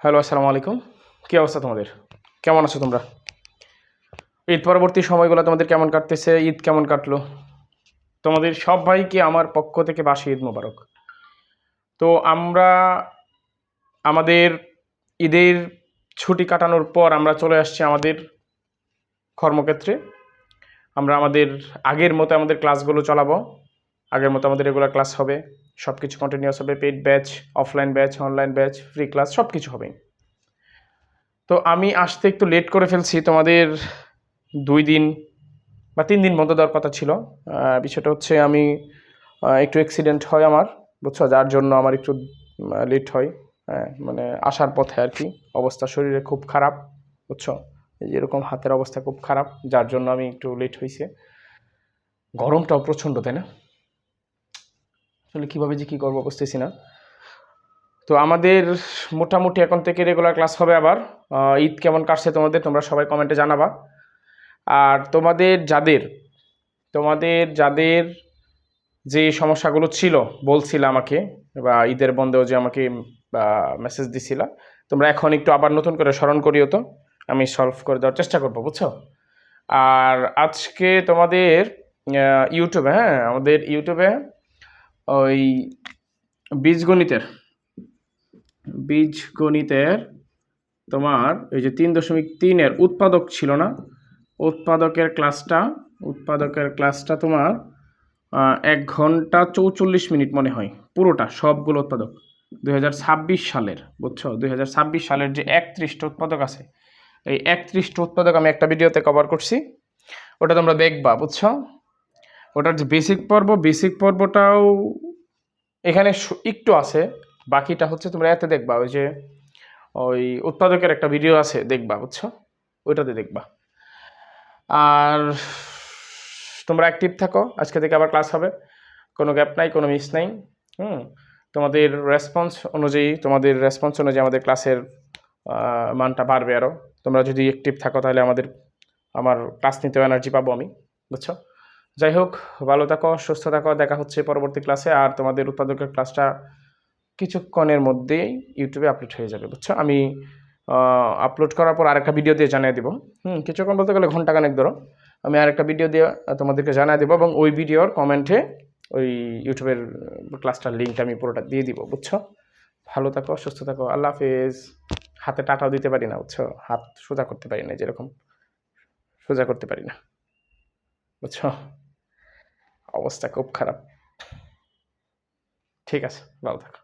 Hello, আসসালামু আলাইকুম। কী অবস্থা তোমাদের? কেমন আছো তোমরা? ঈদ পরবর্তী সময়গুলো তোমাদের কেমন কাটতেছে? ঈদ কেমন কাটলো? তোমাদের সবাইকে আমার পক্ষ থেকে বাসি ঈদ মোবারক। তো আমরা আমাদের ঈদের ছুটি কাটানোর পর আমরা চলে আসছি আমাদের কর্মক্ষেত্রে। আমরা আমাদের আগের মতো আমাদের ক্লাসগুলো চালাবো। আগের মতো আমাদের রেগুলার ক্লাস হবে। সব কিছু কন্টিনিউয়াস হবে। Paid batch, offline batch, online batch, free class সব কিছু হবে। তো আমি আসতে একটু লেট করে ফেলছি। তোমাদের 2 দিন বা 3 দিন বন্ধ দেওয়ার কথা ছিল। বিষয়টা হচ্ছে আমি একটু অ্যাক্সিডেন্ট হয় আমার, বুঝছো? যার জন্য আমার একটু লেট হয়। হ্যাঁ, মানে আসার পথে আর কি। অবস্থা শরীরে খুব খারাপ, বুঝছো? এই যে এরকম হাতের অবস্থা খুব খারাপ, যার জন্য আমি একটু লেট হয়েছে। গরমটাও প্রচণ্ড, তাই না? আসলে কীভাবে যে কী করবো বুঝতেছি না। তো আমাদের মোটামুটি এখন থেকে রেগুলার ক্লাস হবে আবার। ঈদ কেমন কাটছে তোমাদের, তোমরা সবাই কমেন্টে জানাবা। আর তোমাদের যাদের যে সমস্যাগুলো ছিল বলছিল আমাকে, বা ঈদের বন্ধেও যে আমাকে মেসেজ দিছিল, তোমরা এখন একটু আবার নতুন করে স্মরণ করিও তো, আমি সলভ করে দেওয়ার চেষ্টা করবো, বুঝছো? আর আজকে তোমাদের ইউটিউবে, হ্যাঁ, আমাদের ইউটিউবে ওই বীজগণিতের বীজগণিতের তোমার এই যে 3.3-এর উৎপাদক ছিল না, উৎপাদকের ক্লাসটা তোমার 1 ঘন্টা 44 মিনিট মনে হয়, পুরোটা সবগুলো উৎপাদক 2026 সালের, বুঝছো? 2026 সালের যে 31টা উৎপাদক আছে, এই 31টা উৎপাদক আমি একটা ভিডিওতে কভার করছি। ওটা তোমরা দেখবা, বুঝছো? ওটার যে বেসিক পর্বটাও এখানে একটু আছে, বাকিটা হচ্ছে তোমরা এতে দেখবা। ওই উৎপাদকের একটা ভিডিও আছে, দেখবা, বুঝছো? ওইটাতে দেখবা। আর তোমরা অ্যাক্টিভ থাকো, আজকে থেকে আবার ক্লাস হবে, কোনো গ্যাপ নাই, কোনো মিস নাই। তোমাদের রেসপন্স অনুযায়ী আমাদের ক্লাসের মানটা বাড়বে আরও। তোমরা যদি অ্যাক্টিভ থাকো তাহলে আমার ক্লাস নিতেও এনার্জি পাবো আমি, বুঝছো? যাই হোক, ভালো থাকো, সুস্থ থাকো, দেখা হচ্ছে পরবর্তী ক্লাসে। আর তোমাদের উৎপাদকের ক্লাসটা কিছুক্ষণের মধ্যেই ইউটিউবে আপলোড হয়ে যাবে, বুঝছো? আমি আপলোড করার পর আরেকটা ভিডিও দিয়ে জানিয়ে দেবো। কিছুক্ষণ বলতে গেলে ঘন্টাখানেক ধরো, আমি আরেকটা ভিডিও দিয়ে তোমাদেরকে জানিয়ে দেবো, এবং ওই ভিডিওর কমেন্টে ওই ইউটিউবের ক্লাসটার লিঙ্কটা আমি পুরোটা দিয়ে দিব, বুঝছো? ভালো থাকো, সুস্থ থাকো, আল্লাহ হাফেজ। হাতে টাটাও দিতে পারি না, বুঝছো? হাত সোজা করতে পারি না, যেরকম সোজা করতে পারি না, বুঝছো? অবস্থা খুব খারাপ। ঠিক আছে, ভালো থাকো।